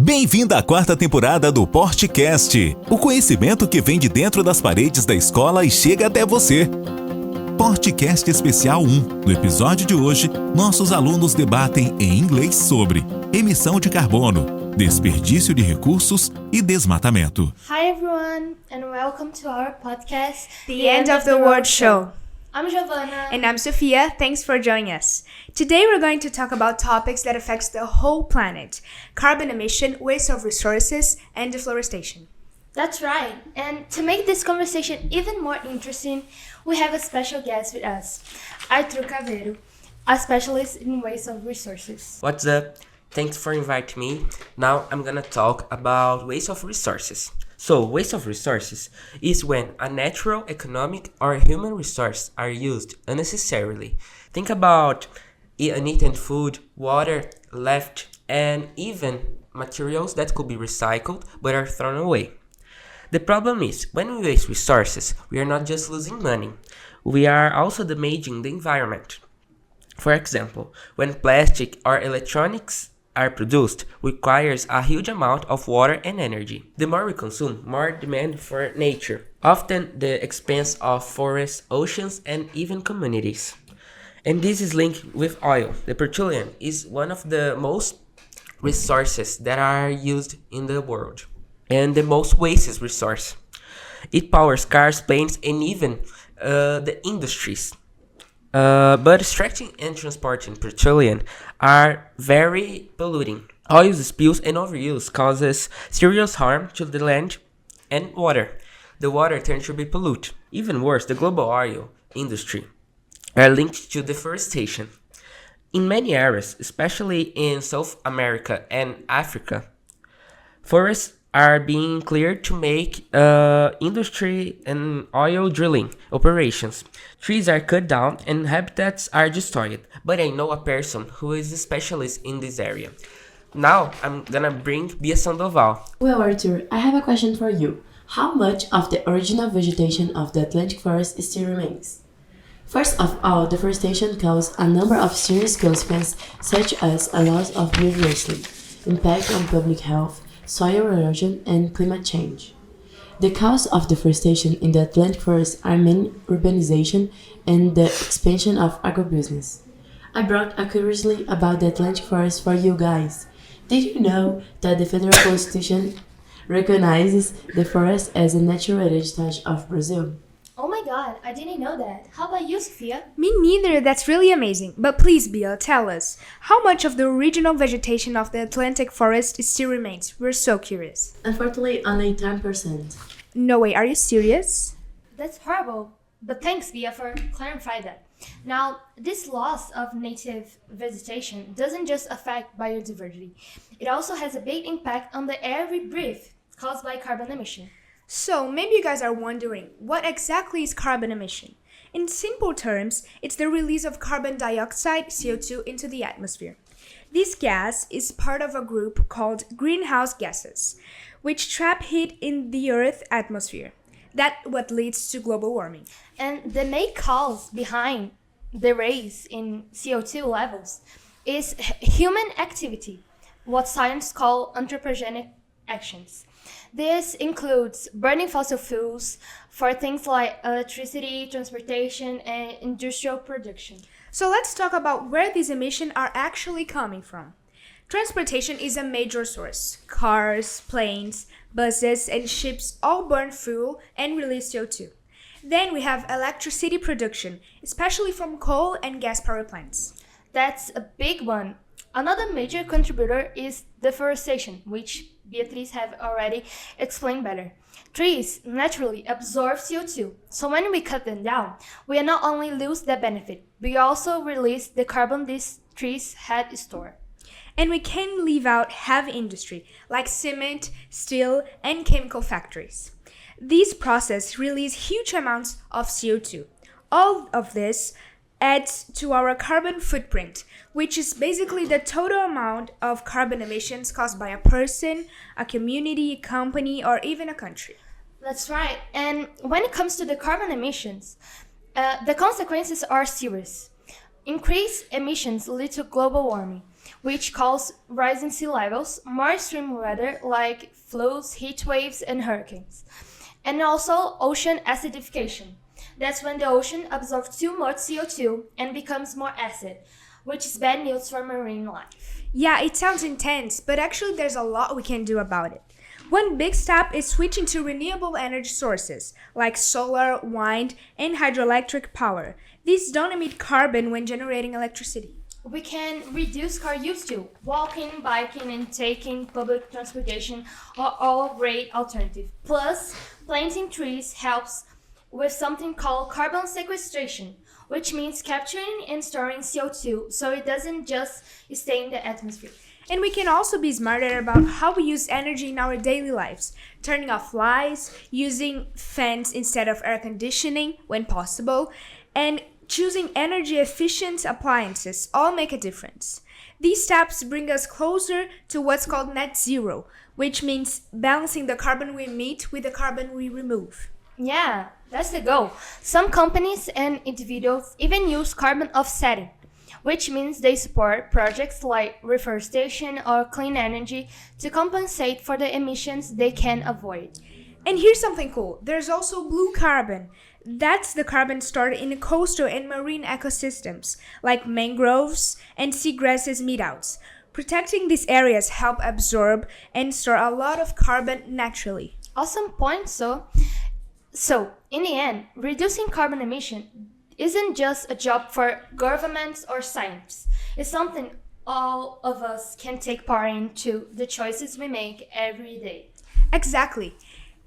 Bem-vindo à quarta temporada do Portcast, o conhecimento que vem de dentro das paredes da escola e chega até você. Portcast Especial 1. No episódio de hoje, nossos alunos debatem em inglês sobre emissão de carbono, desperdício de recursos e desmatamento. Hi everyone, and welcome to our podcast, The End of the World Show. I'm Giovanna. And I'm Sophia. Thanks for joining us. Today we're going to talk about topics that affects the whole planet: carbon emission, waste of resources, and deforestation. That's right. And to make this conversation even more interesting, we have a special guest with us, Arthur Caveiro, a specialist in waste of resources. What's up? Thanks for inviting me. Now I'm gonna talk about waste of resources. So, waste of resources is when a natural, economic, or human resource are used unnecessarily. Think about uneaten food, water, left, and even materials that could be recycled but are thrown away. The problem is, when we waste resources, we are not just losing money, we are also damaging the environment. For example, when plastic or electronics are produced requires a huge amount of water and energy. The more we consume, more demand for nature, often the expense of forests, oceans, and even communities. And this is linked with oil. The petroleum is one of the most resources that are used in the world, and the most wasted resource. It powers cars, planes, and even the industries. But extracting and transporting petroleum are very polluting. Oil spills and overuse causes serious harm to the land and water. The water turns to be polluted. Even worse, the global oil industry are linked to deforestation. In many areas, especially in South America and Africa, forests are being cleared to make industry and oil drilling operations. Trees are cut down and habitats are destroyed. But I know a person who is a specialist in this area. Now I'm gonna bring Bia Sandoval. Well, Arthur, I have a question for you. How much of the original vegetation of the Atlantic forest still remains? First of all, deforestation causes a number of serious consequences such as a loss of biodiversity, impact on public health, soil erosion, and climate change. The causes of deforestation in the Atlantic forest are mainly urbanization and the expansion of agribusiness. I brought a curiosity about the Atlantic forest for you guys. Did you know that the federal constitution recognizes the forest as a natural heritage of Brazil? Oh my god, I didn't know that. How about you, Sophia? Me neither. That's really amazing. But please, Bia, tell us, how much of the original vegetation of the Atlantic forest still remains? We're so curious. Unfortunately, only 10%. No way, are you serious? That's horrible. But thanks, Bia, for clarifying that. Now, this loss of native vegetation doesn't just affect biodiversity. It also has a big impact on the air we breathe, caused by carbon emission. So, maybe you guys are wondering, what exactly is carbon emission? In simple terms, it's the release of carbon dioxide, CO2, into the atmosphere. This gas is part of a group called greenhouse gases, which trap heat in the Earth's atmosphere. That's what leads to global warming. And the main cause behind the rise in CO2 levels is human activity, what science calls anthropogenic actions. This includes burning fossil fuels for things like electricity, transportation, and industrial production. So let's talk about where these emissions are actually coming from. Transportation is a major source. Cars, planes, buses, and ships all burn fuel and release CO2. Then we have electricity production, especially from coal and gas power plants. That's a big one. Another major contributor is deforestation, which Beatriz have already explained better. Trees naturally absorb CO2, so when we cut them down, we not only lose that benefit, we also release the carbon these trees had stored. And we can leave out heavy industry, like cement, steel, and chemical factories. These processes release huge amounts of CO2. All of this adds to our carbon footprint, which is basically the total amount of carbon emissions caused by a person, a community, a company, or even a country. That's right. And when it comes to the carbon emissions, the consequences are serious. Increased emissions lead to global warming, which causes rising sea levels, more extreme weather like floods, heat waves, and hurricanes. And also ocean acidification. That's when the ocean absorbs too much CO2 and becomes more acid, which is bad news for marine life. Yeah, it sounds intense, but actually there's a lot we can do about it. One big step is switching to renewable energy sources, like solar, wind, and hydroelectric power. These don't emit carbon when generating electricity. We can reduce car use too. Walking, biking, and taking public transportation are all great alternatives. Plus, planting trees helps with something called carbon sequestration, which means capturing and storing CO2 so it doesn't just stay in the atmosphere. And we can also be smarter about how we use energy in our daily lives, turning off lights, using fans instead of air conditioning when possible, and choosing energy-efficient appliances all make a difference. These steps bring us closer to what's called net zero, which means balancing the carbon we emit with the carbon we remove. Yeah, that's the goal. Some companies and individuals even use carbon offsetting, which means they support projects like reforestation or clean energy to compensate for the emissions they can avoid. And here's something cool. There's also blue carbon. That's the carbon stored in coastal and marine ecosystems, like mangroves and seagrasses meadowns. Protecting these areas help absorb and store a lot of carbon naturally. Awesome point, So, in the end, reducing carbon emission isn't just a job for governments or science. It's something all of us can take part into the choices we make every day. Exactly.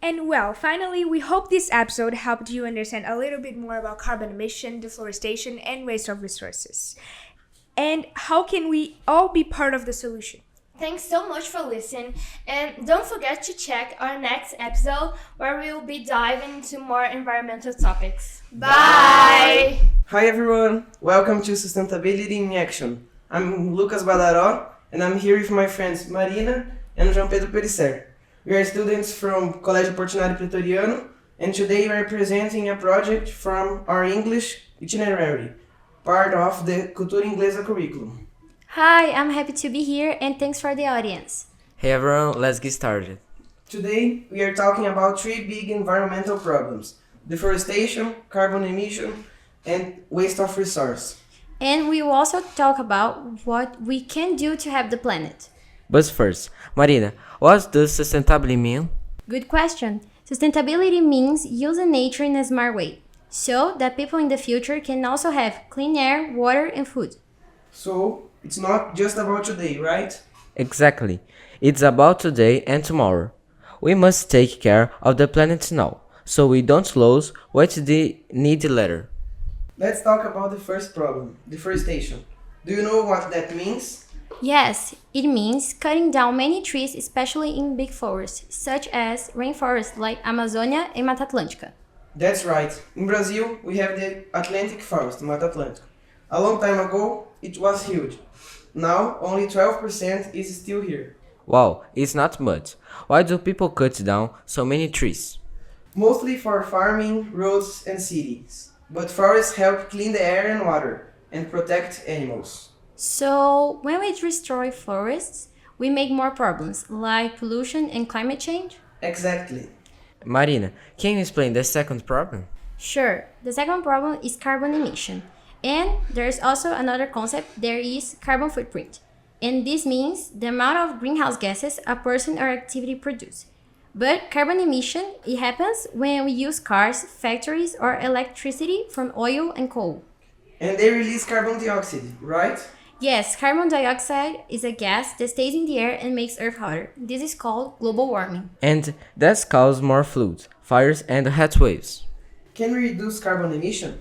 And well, finally, we hope this episode helped you understand a little bit more about carbon emission, deforestation, and waste of resources. And how can we all be part of the solution? Thanks so much for listening, and don't forget to check our next episode where we'll be diving into more environmental topics. Bye! Hi everyone, welcome to Sustainability in Action. I'm Lucas Badaró, and I'm here with my friends Marina and João Pedro Perisser. We are students from Colégio Portinari Pretoriano, and today we are presenting a project from our English itinerary, part of the Cultura Inglesa curriculum. Hi, I'm happy to be here and thanks for the audience. Hey everyone, let's get started. Today we are talking about three big environmental problems: deforestation, carbon emission, and waste of resource. And we will also talk about what we can do to help the planet. But first, Marina, what does sustainability mean? Good question. Sustainability means using nature in a smart way, so that people in the future can also have clean air, water, and food. So, it's not just about today, right? Exactly. It's about today and tomorrow. We must take care of the planet now, so we don't lose what they need later. Let's talk about the first problem, deforestation. Do you know what that means? Yes, it means cutting down many trees, especially in big forests, such as rainforests like Amazonia and Mata Atlântica. That's right. In Brazil, we have the Atlantic forest, Mata Atlântica. A long time ago, it was huge. Now, only 12% is still here. Wow, it's not much. Why do people cut down so many trees? Mostly for farming, roads, and cities. But forests help clean the air and water, and protect animals. So, when we destroy forests, we make more problems, like pollution and climate change? Exactly. Marina, can you explain the second problem? Sure. The second problem is carbon emission. And there's also another concept, there is carbon footprint. And this means the amount of greenhouse gases a person or activity produces. But carbon emission, it happens when we use cars, factories, or electricity from oil and coal. And they release carbon dioxide, right? Yes, carbon dioxide is a gas that stays in the air and makes Earth hotter. This is called global warming. And that causes more floods, fires, and heat waves. Can we reduce carbon emission?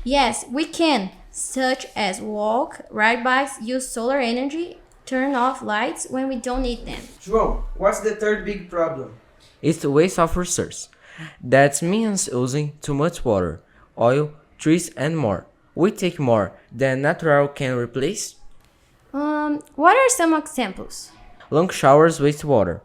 Yes, we can, such as walk, ride bikes, use solar energy, turn off lights when we don't need them. João, what's the third big problem? It's the waste of resources. That means using too much water, oil, trees, and more. We take more than natural can replace. What are some examples? Long showers waste water.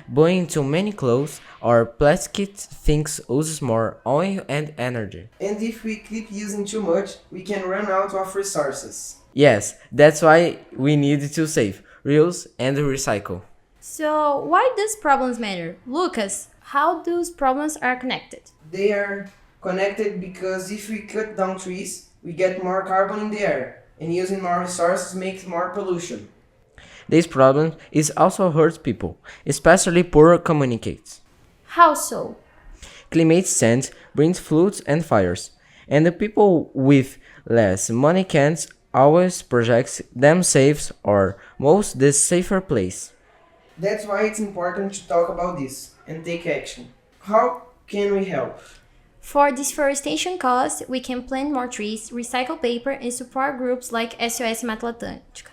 Buying too many clothes or plastic things uses more oil and energy. And if we keep using too much, we can run out of resources. Yes, that's why we need to save, reuse, and recycle. So, why does problems matter? Lucas, how those problems are connected? They are connected because if we cut down trees, we get more carbon in the air, and using more resources makes more pollution. This problem is also hurts people, especially poor communities. How so? Climate change brings floods and fires, and the people with less money can't always project themselves or most the safer place. That's why it's important to talk about this and take action. How can we help? For deforestation cause, we can plant more trees, recycle paper, and support groups like SOS Mata Atlântica.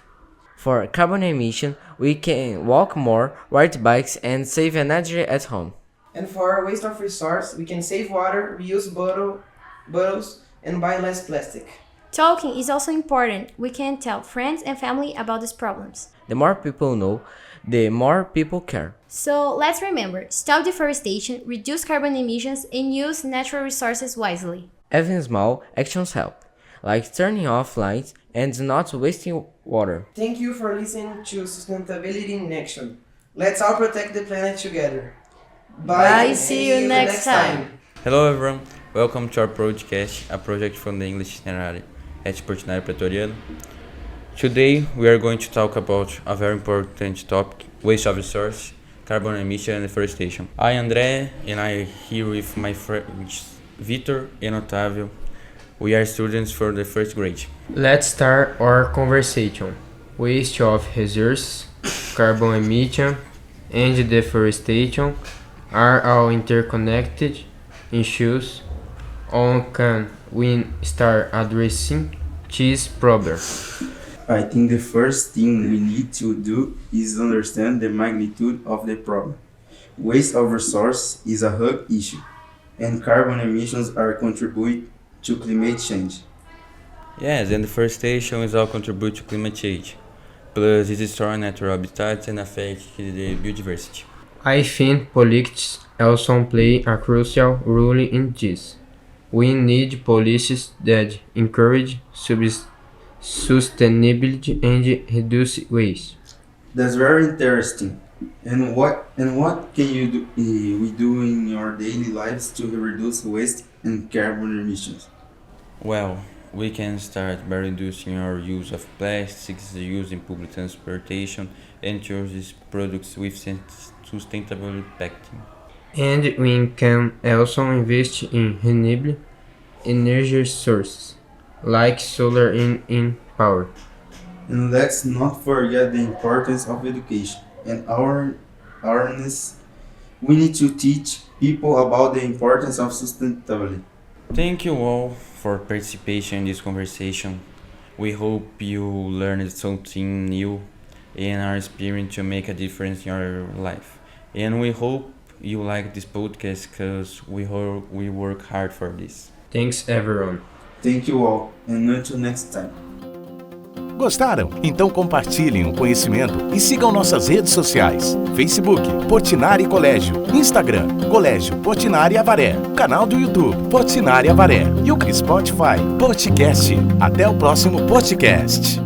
For carbon emission, we can walk more, ride bikes, and save energy at home. And for waste of resource, we can save water, reuse bottles, and buy less plastic. Talking is also important. We can tell friends and family about these problems. The more people know, the more people care. So let's remember, stop deforestation, reduce carbon emissions, and use natural resources wisely. Even small actions help, like turning off lights and not wasting water. Thank you for listening to Sustainability in Action. Let's all protect the planet together. Bye, see you next time. Hello everyone, welcome to our Portcast, a project from the English itinerary at Portinari Pretoriano. Today we are going to talk about a very important topic, waste of resource, carbon emission and deforestation. I am André and I am here with my friends Vitor and Otávio. We are students for the first grade. Let's start our conversation. Waste of resources, carbon emission, and deforestation are all interconnected issues. How can we start addressing this problem? I think the first thing we need to do is understand the magnitude of the problem. Waste of resource is a hug issue, and carbon emissions are contribute to climate change. Yes, and deforestation is all contribute to climate change. Plus, it destroys natural habitats and affects the biodiversity. I think politics also play a crucial role in this. We need policies that encourage sustainability and reduce waste. That's very interesting. And what can we do in our daily lives to reduce waste and carbon emissions? Well, we can start by reducing our use of plastics, the use in public transportation, and choose products with sustainable packaging. And we can also invest in renewable energy sources, like solar and power. And let's not forget the importance of education and awareness. We need to teach people about the importance of sustainability. Thank you all for participation in this conversation. We hope you learned something new and are inspired to make a difference in your life. And we hope you like this podcast because we work hard for this. Thanks everyone. Thank you all, and until next time. Gostaram? Então compartilhem o conhecimento e sigam nossas redes sociais. Facebook, Portinari Colégio. Instagram, Colégio Portinari Avaré. Canal do YouTube, Portinari Avaré. E o Spotify, Portcast. Até o próximo Portcast.